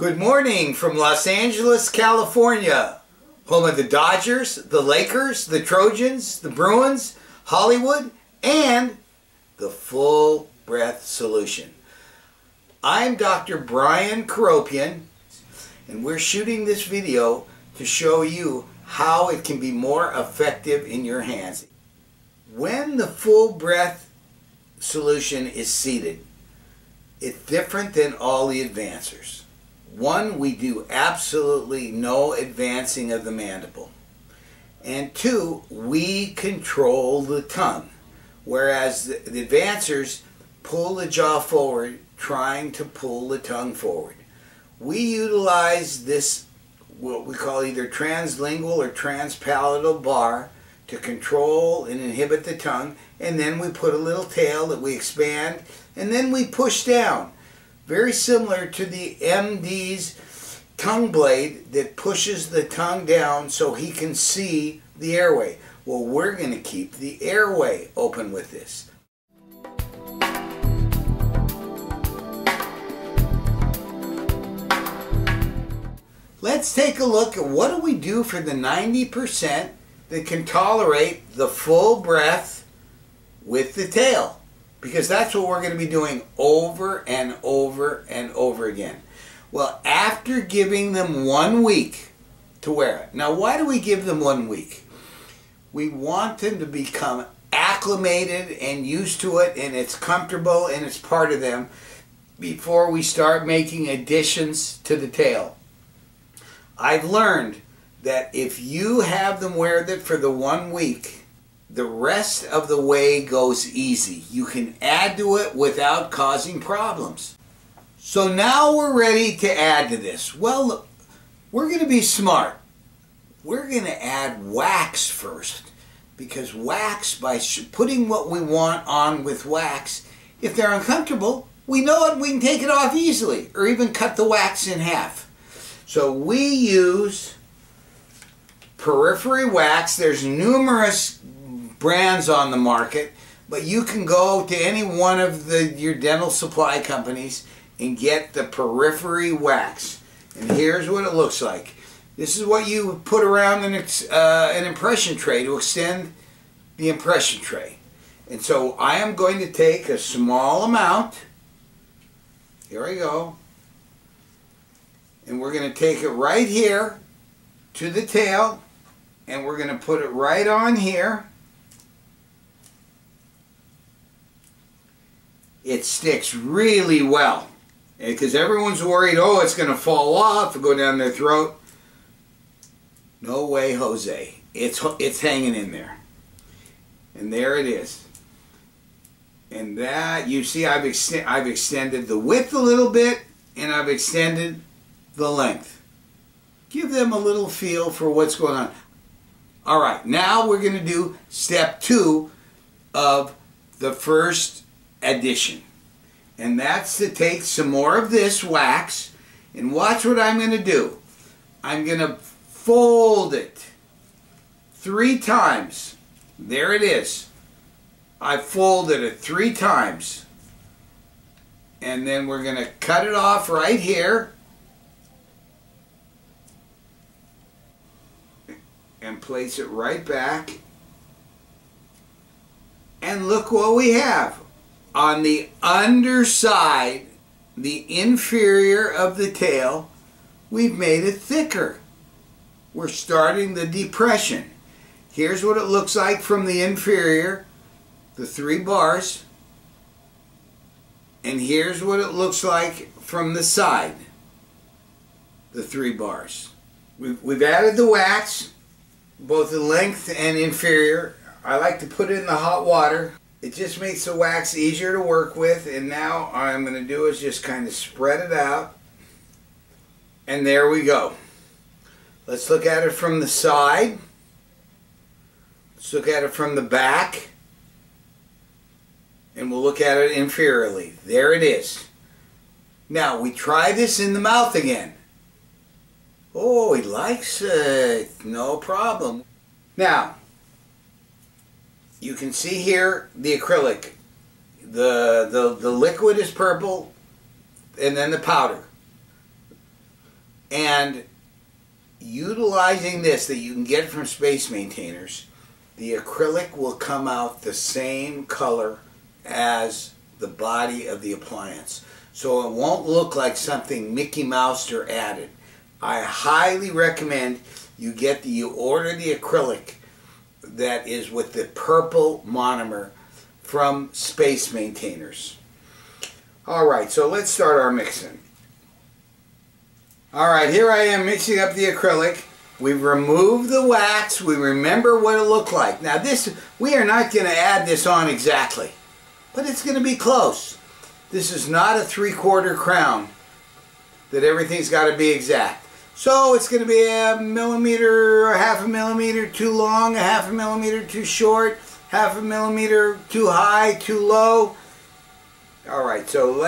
Good morning from Los Angeles, California, home of the Dodgers, the Lakers, the Trojans, the Bruins, Hollywood, and the Full Breath Solution. I'm Dr. Bryan Keropian, and we're shooting this video to show you how it can be more effective in your hands. When the Full Breath Solution is seated, it's different than all the advancers. One, we do absolutely no advancing of the mandible. And two, we control the tongue. Whereas the advancers pull the jaw forward, trying to pull the tongue forward. We utilize this, what we call either translingual or transpalatal bar, to control and inhibit the tongue, and then we put a little tail that we expand, and then we push down. Very similar to the MD's tongue blade that pushes the tongue down so he can see the airway. Well, we're going to keep the airway open with this. Let's take a look at what do we do for the 90% that can tolerate the full breath with the tail. Because that's what we're going to be doing over and over and over again. Well, after giving them 1 week to wear it. Now, why do we give them 1 week? We want them to become acclimated and used to it, and it's comfortable and it's part of them before we start making additions to the tail. I've learned that if you have them wear it for the 1 week, the rest of the way goes easy. You can add to it without causing problems. So now we're ready to add to this. Well, look, we're going to be smart. We're going to add wax first. Because wax, by putting what we want on with wax, if they're uncomfortable, we know it, we can take it off easily, or even cut the wax in half. So we use periphery wax. There's numerous brands on the market, but you can go to any one of your dental supply companies and get the periphery wax. And here's what it looks like. This is what you put around an impression tray to extend the impression tray. And so I am going to take a small amount. Here we go. And we're going to take it right here to the tail, and we're going to put it right on here. It sticks really well because everyone's worried, oh, it's going to fall off and go down their throat. No way, Jose. It's hanging in there. And there it is. And that, you see, I've extended the width a little bit, and I've extended the length. Give them a little feel for what's going on. All right, now we're going to do step 2 of the first addition, and that's to take some more of this wax, and watch what I'm going to do. I'm going to fold it 3 times. There it is. I folded it 3 times, and then we're going to cut it off right here and place it right back, and look what we have. On the underside, the inferior of the tail, we've made it thicker. We're starting the depression. Here's what it looks like from the inferior, the 3 bars. And here's what it looks like from the side, the 3 bars. We've added the wax, both the length and inferior. I like to put it in the hot water. It just makes the wax easier to work with, and now all I'm going to do is just kind of spread it out, and there we go. Let's look at it from the side. Let's look at it from the back, and we'll look at it inferiorly. There it is. Now we try this in the mouth again. Oh, he likes it. No problem. Now, you can see here the acrylic. The liquid is purple, and then the powder. And utilizing this that you can get from Space Maintainers, the acrylic will come out the same color as the body of the appliance. So it won't look like something Mickey Moused or added. I highly recommend you order the acrylic that is with the purple monomer from Space Maintainers. Alright, so let's start our mixing. Alright, here I am mixing up the acrylic. We've removed the wax. We remember what it looked like. Now this, we are not going to add this on exactly, but it's going to be close. This is not a 3/4 crown that everything's got to be exact. So it's going to be a millimeter or half a millimeter too long, a half a millimeter too short, half a millimeter too high, too low. Alright, so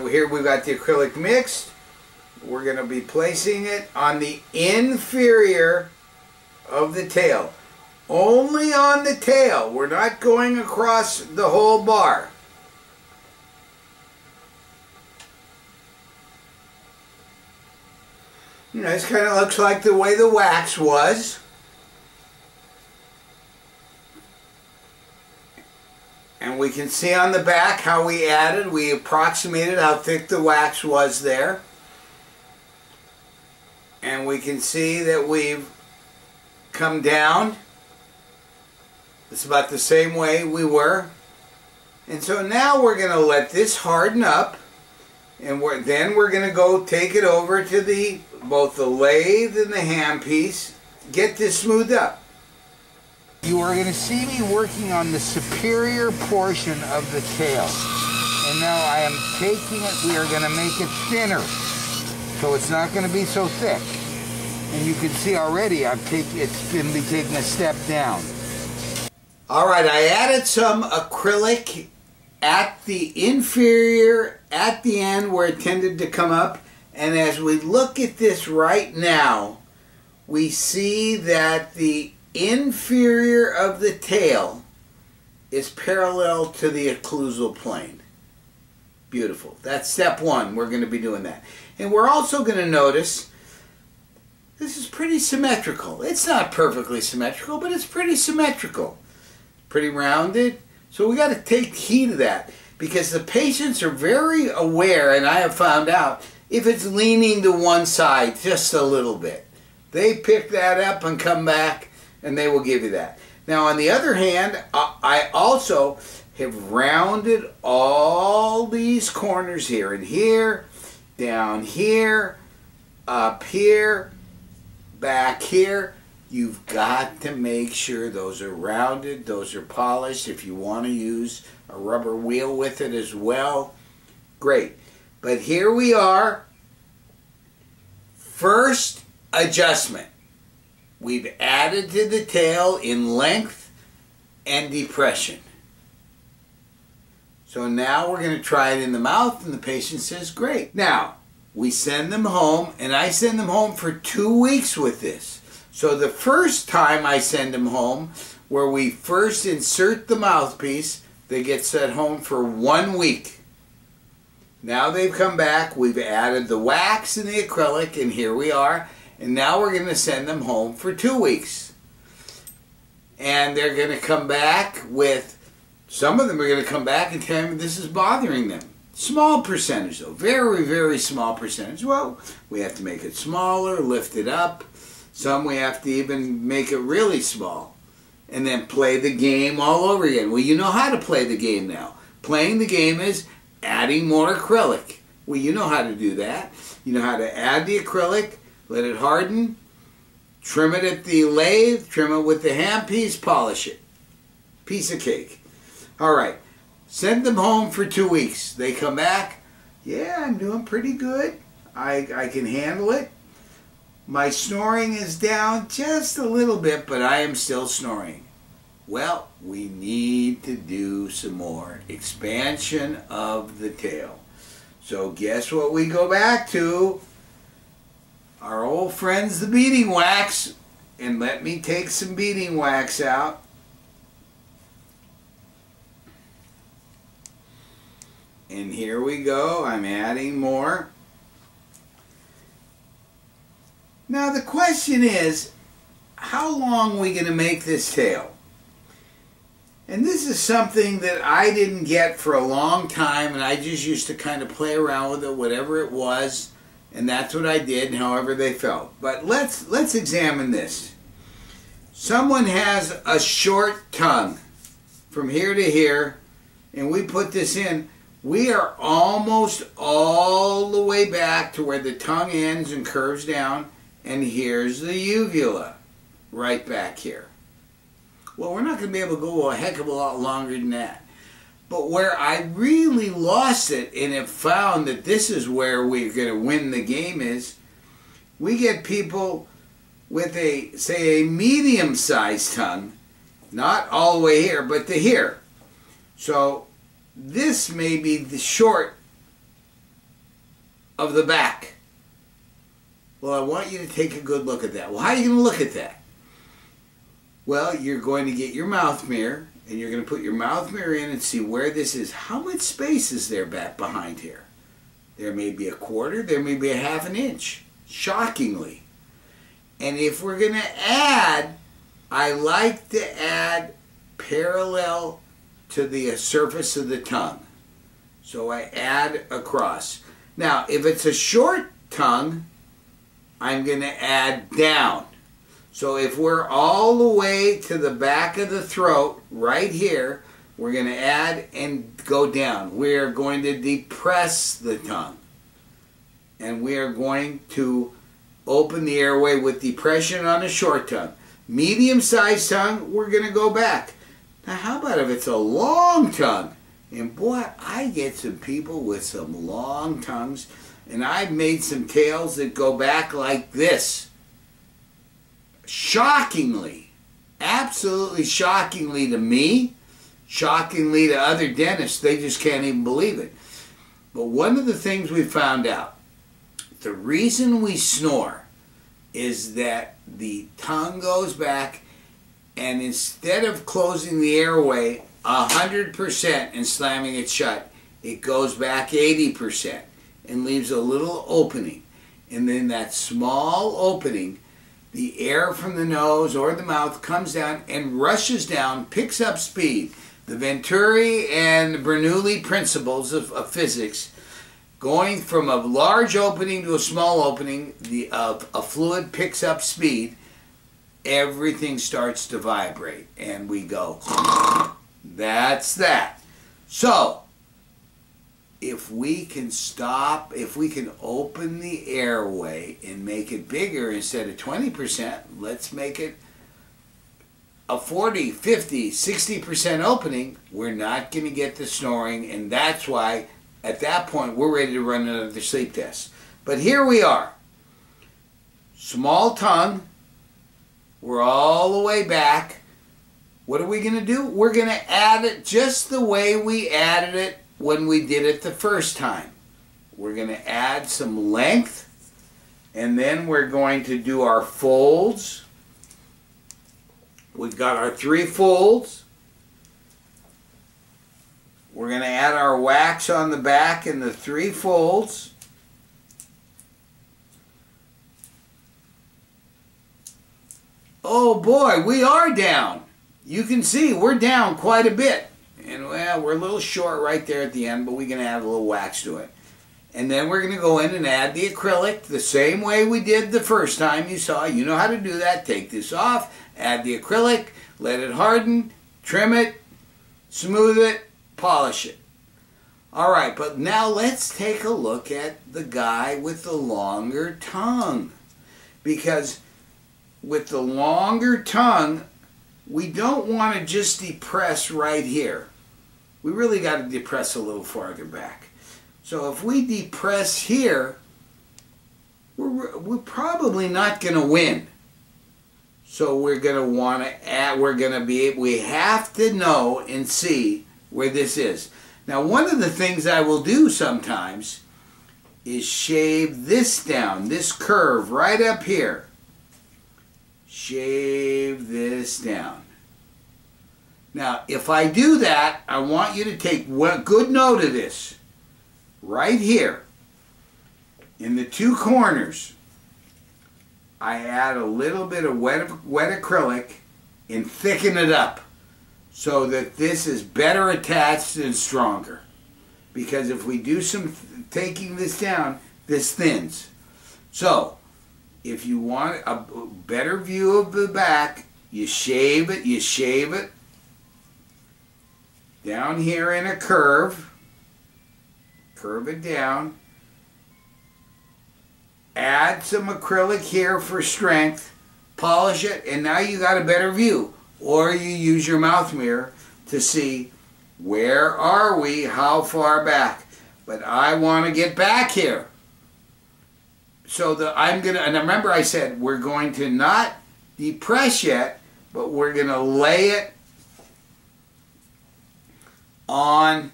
here we've got the acrylic mixed. We're going to be placing it on the inferior of the tail. Only on the tail. We're not going across the whole bar. You know, this kind of looks like the way the wax was. And we can see on the back how we approximated how thick the wax was there. And we can see that we've come down. It's about the same way we were. And so now we're going to let this harden up. And then we're going to go take it over to both the lathe and the handpiece. Get this smoothed up. You are going to see me working on the superior portion of the tail. And now I am taking it, we are going to make it thinner. So it's not going to be so thick. And you can see already it's going to be taking a step down. Alright, I added some acrylic at the inferior, at the end where it tended to come up. And as we look at this right now, we see that the inferior of the tail is parallel to the occlusal plane. Beautiful. That's step one. We're going to be doing that. And we're also going to notice this is pretty symmetrical. It's not perfectly symmetrical, but it's pretty symmetrical. Pretty rounded. So we got to take heed of that because the patients are very aware, and I have found out, if it's leaning to one side just a little bit. They pick that up and come back and they will give you that. Now on the other hand, I also have rounded all these corners here and here, down here, up here, back here. You've got to make sure those are rounded, those are polished. If you want to use a rubber wheel with it as well, great. But here we are. First adjustment. We've added to the tail in length and depression. So now we're going to try it in the mouth, and the patient says, great. Now, we send them home, and I send them home for 2 weeks with this. So the first time I send them home, where we first insert the mouthpiece, they get sent home for 1 week. Now they've come back, we've added the wax and the acrylic, and here we are. And now we're going to send them home for 2 weeks. And they're going to come back with, some of them are going to come back and tell me this is bothering them. Small percentage though, very, very small percentage. Well, we have to make it smaller, lift it up. Some we have to even make it really small. And then play the game all over again. Well, you know how to play the game now. Playing the game is adding more acrylic. Well, you know how to do that. You know how to add the acrylic, let it harden, trim it at the lathe, trim it with the handpiece, polish it. Piece of cake. All right. Send them home for 2 weeks. They come back. Yeah, I'm doing pretty good. I can handle it. My snoring is down just a little bit, but I am still snoring. Well, we need to do some more expansion of the tail. So guess what we go back to? Our old friends, the beading wax. And let me take some beading wax out. And here we go. I'm adding more. Now the question is, how long are we going to make this tail? And this is something that I didn't get for a long time, and I just used to kind of play around with it, whatever it was, and that's what I did, and however they felt. But let's examine this. Someone has a short tongue from here to here, and we put this in. We are almost all the way back to where the tongue ends and curves down, and here's the uvula right back here. Well, we're not going to be able to go a heck of a lot longer than that. But where I really lost it and have found that this is where we're going to win the game is, we get people with a, say, a medium-sized tongue, not all the way here, but to here. So this may be the short of the back. Well, I want you to take a good look at that. Well, how are you going to look at that? Well, you're going to get your mouth mirror, and you're going to put your mouth mirror in and see where this is. How much space is there back behind here? There may be a quarter, there may be a half an inch, shockingly. And if we're going to add, I like to add parallel to the surface of the tongue. So I add across. Now, if it's a short tongue, I'm going to add down. So if we're all the way to the back of the throat, right here, we're going to add and go down. We are going to depress the tongue. And we are going to open the airway with depression on a short tongue. Medium-sized tongue, we're going to go back. Now, how about if it's a long tongue? And boy, I get some people with some long tongues, and I've made some tails that go back like this. Shockingly, absolutely shockingly to me, shockingly to other dentists, they just can't even believe it. But one of the things we found out, the reason we snore is that the tongue goes back, and instead of closing the airway 100% and slamming it shut, it goes back 80% and leaves a little opening. And then that small opening, the air from the nose or the mouth comes down and rushes down, picks up speed. The Venturi and Bernoulli principles of physics, going from a large opening to a small opening, a fluid picks up speed, everything starts to vibrate, and we go, that's that. So, if we can stop, if we can open the airway and make it bigger instead of 20%, let's make it a 40, 50, 60% opening, we're not going to get the snoring, and that's why at that point we're ready to run another sleep test. But here we are. Small tongue, we're all the way back. What are we going to do? We're going to add it just the way we added it when we did it the first time. We're going to add some length, and then we're going to do our folds. We've got our 3 folds. We're going to add our wax on the back in the 3 folds. Oh boy, we are down. You can see we're down quite a bit. And well, we're a little short right there at the end, but we're going to add a little wax to it. And then we're going to go in and add the acrylic the same way we did the first time you saw. You know how to do that. Take this off, add the acrylic, let it harden, trim it, smooth it, polish it. All right, but now let's take a look at the guy with the longer tongue. Because with the longer tongue, we don't want to just depress right here. We really got to depress a little farther back. So if we depress here, we're probably not going to win. So we're going to want to add, we have to know and see where this is. Now, one of the things I will do sometimes is shave this down, this curve right up here. Shave this down. Now, if I do that, I want you to take good note of this. Right here, in the 2 corners, I add a little bit of wet acrylic and thicken it up so that this is better attached and stronger. Because if we do some taking this down, this thins. So, if you want a better view of the back, you shave it down here in a curve it down, add some acrylic here for strength, polish it, and now you got a better view. Or you use your mouth mirror to see where are we, how far back. But I want to get back here. So and remember I said we're going to not depress yet, but we're going to lay it on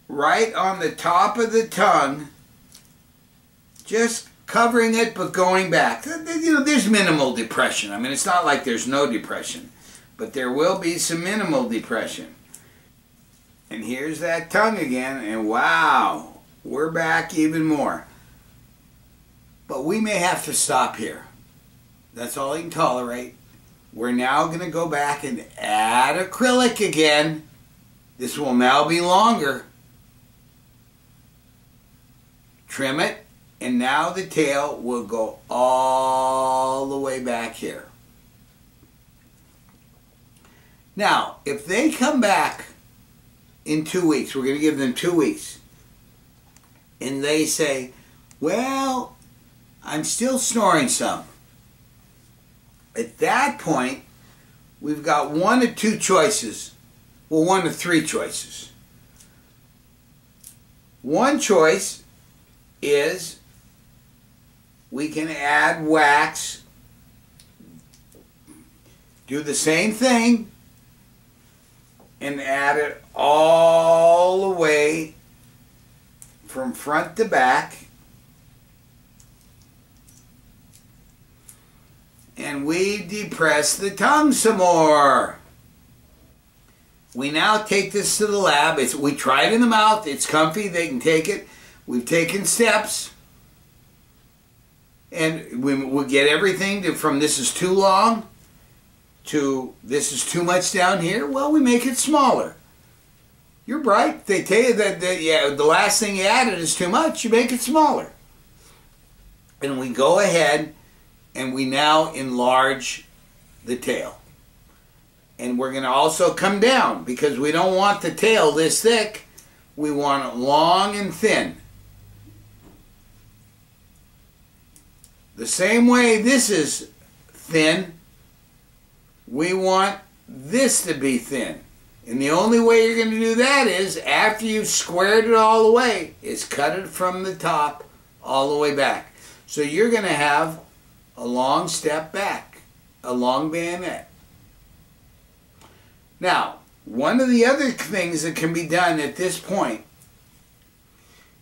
right on the top of the tongue, just covering it but going back. You know, there's minimal depression. I mean, it's not like there's no depression, but there will be some minimal depression. And here's that tongue again, and wow, we're back even more. But we may have to stop here. That's all I can tolerate. We're now going to go back and add acrylic again. This will now be longer. Trim it, and now the tail will go all the way back here. Now, if they come back in 2 weeks, we're going to give them 2 weeks, and they say, well, I'm still snoring some. At that point, we've got one of two choices. Well, one of three choices. One choice is we can add wax, do the same thing, and add it all the way from front to back. And we depress the tongue some more. We now take this to the lab. We try it in the mouth. It's comfy. They can take it. We've taken steps. And we'll get everything from this is too long to this is too much down here. Well, we make it smaller. You're bright. They tell you that the last thing you added is too much. You make it smaller. And we go ahead and we now enlarge the tail. And we're going to also come down because we don't want the tail this thick. We want it long and thin. The same way this is thin, we want this to be thin. And the only way you're going to do that is, after you've squared it all the way, is cut it from the top all the way back. So you're going to have a long step back, a long bayonet. Now, one of the other things that can be done at this point,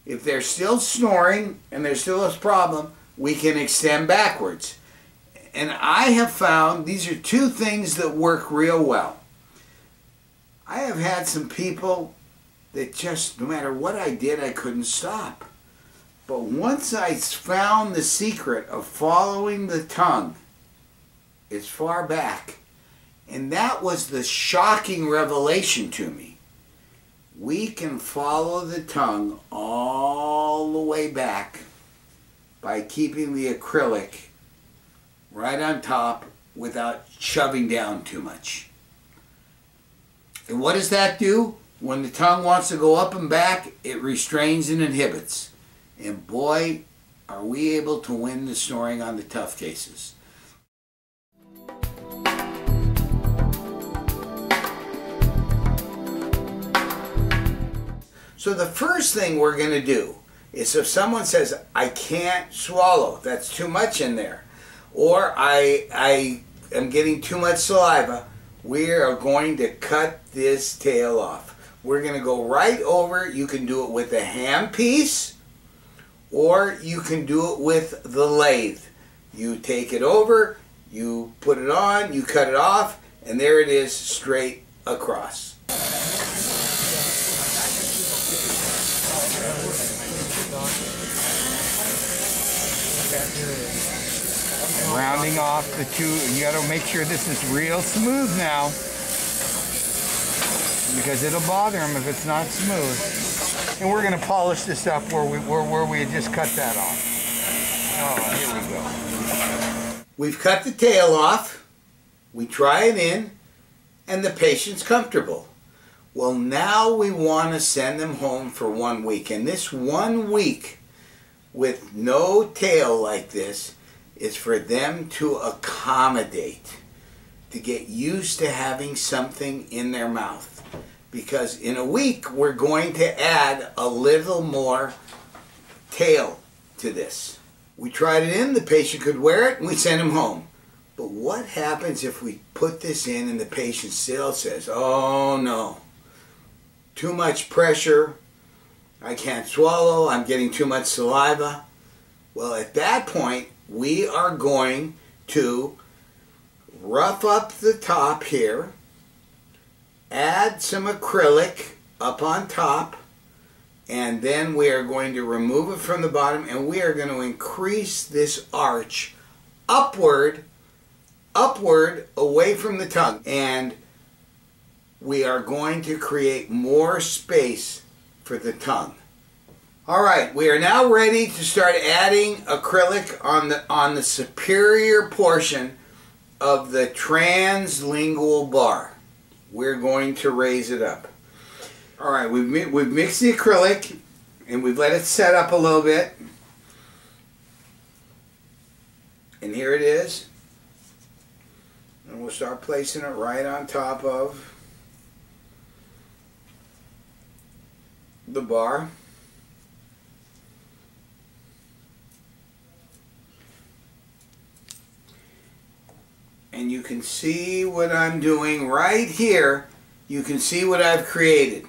if they're still snoring and there's still a problem, we can extend backwards. And I have found these are two things that work real well. I have had some people that just, no matter what I did, I couldn't stop. But once I found the secret of following the tongue as far back, and that was the shocking revelation to me. We can follow the tongue all the way back by keeping the acrylic right on top without shoving down too much. And what does that do? When the tongue wants to go up and back, it restrains and inhibits. And boy, are we able to win the snoring on the tough cases. So the first thing we're going to do is, if someone says, I can't swallow, that's too much in there, or I am getting too much saliva, we are going to cut this tail off. We're going to go right over. You can do it with a hand piece, or you can do it with the lathe. You take it over, you put it on, you cut it off, and there it is, straight across. rounding off the two. You got to make sure this is real smooth now, because it'll bother them if it's not smooth. And we're going to polish this up where we had just cut that off. Oh, here we go. We've cut the tail off. We try it in, and the patient's comfortable. Well, now we want to send them home for 1 week. And this 1 week with no tail like this is for them to accommodate, to get used to having something in their mouth. Because in a week, we're going to add a little more tail to this. We tried it in, the patient could wear it, and we sent him home. But what happens if we put this in and the patient still says, oh no, too much pressure, I can't swallow, I'm getting too much saliva? Well, at that point, we are going to rough up the top here, add some acrylic up on top, and then we are going to remove it from the bottom, and we are going to increase this arch upward away from the tongue. And we are going to create more space for the tongue. All right, we are now ready to start adding acrylic on the superior portion of the translingual bar. We're going to raise it up. All right, we've mixed the acrylic and we've let it set up a little bit. And here it is. And we'll start placing it right on top of the bar. And you can see what I'm doing right here. You can see what I've created.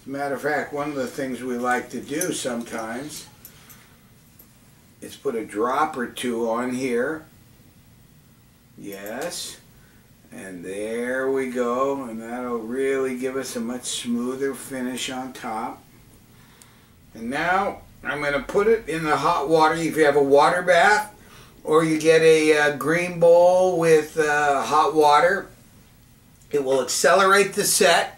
As a matter of fact, one of the things we like to do sometimes is put a drop or two on here. Yes. And there we go. And that'll really give us a much smoother finish on top. And now I'm going to put it in the hot water. If you have a water bath, or you get a green bowl with hot water, it will accelerate the set.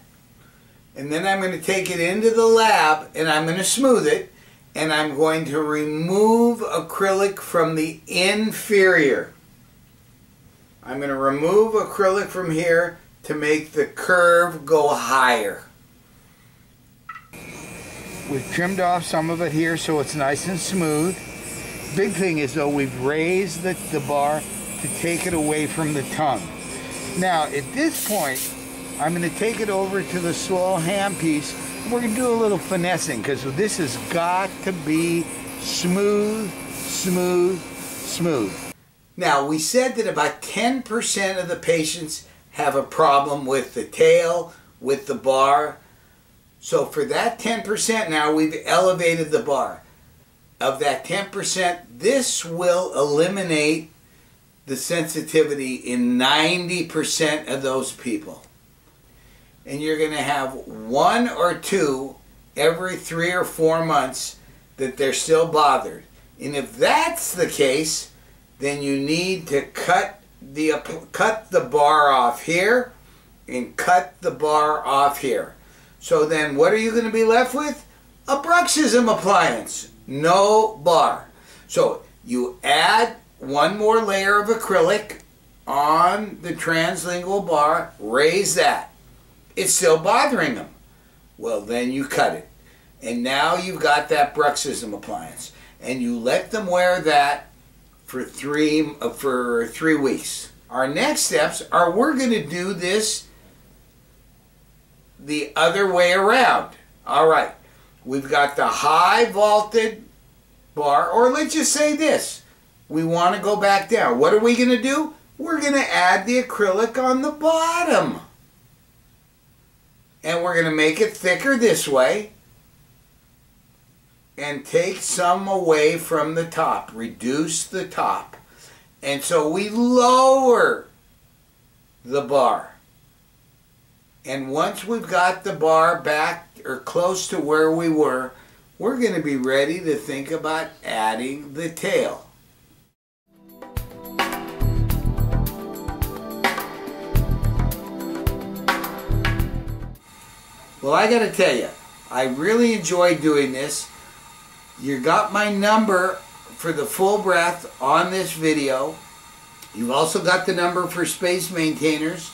And then I'm going to take it into the lab and I'm going to smooth it, and I'm going to remove acrylic from the inferior. I'm going to remove acrylic from here to make the curve go higher. We've trimmed off some of it here so it's nice and smooth. Big thing is, though, we've raised the bar to take it away from the tongue. Now, at this point, I'm going to take it over to the swell ham piece. We're going to do a little finessing, because this has got to be smooth, smooth, smooth. Now, we said that about 10% of the patients have a problem with the tail, with the bar. So for that 10% now, we've elevated the bar. Of that 10%, this will eliminate the sensitivity in 90% of those people. And you're going to have 1 or 2 every 3 or 4 months that they're still bothered. And if that's the case, then you need to cut the bar off here and cut the bar off here. So then what are you going to be left with? A bruxism appliance. No bar. So you add 1 more layer of acrylic on the translingual bar, raise that. It's still bothering them. Well, then you cut it. And now you've got that bruxism appliance. And you let them wear that for 3 weeks. Our next steps are, we're going to do this the other way around. All right. We've got the high vaulted bar, or let's just say this. We want to go back down. What are we going to do? We're going to add the acrylic on the bottom. And we're going to make it thicker this way. And take some away from the top. Reduce the top. And so we lower the bar. And once we've got the bar back or close to where we were, we're going to be ready to think about adding the tail. Well, I got to tell you, I really enjoy doing this. You got my number for the full breath on this video. You've also got the number for Space Maintainers.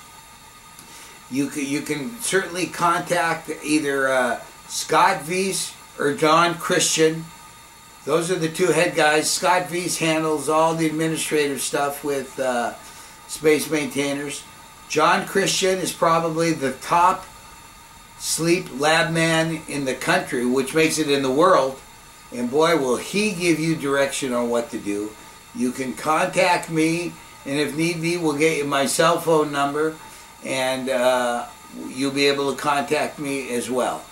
You can certainly contact either Scott Weiss or John Christian. Those are the two head guys. Scott Weiss handles all the administrative stuff with Space Maintainers. John Christian is probably the top sleep lab man in the country, which makes it in the world. And boy, will he give you direction on what to do. You can contact me, and if need be, we'll get you my cell phone number, and you'll be able to contact me as well.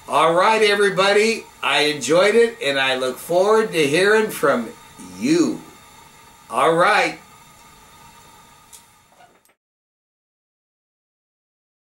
All right, everybody, I enjoyed it, and I look forward to hearing from you. All right.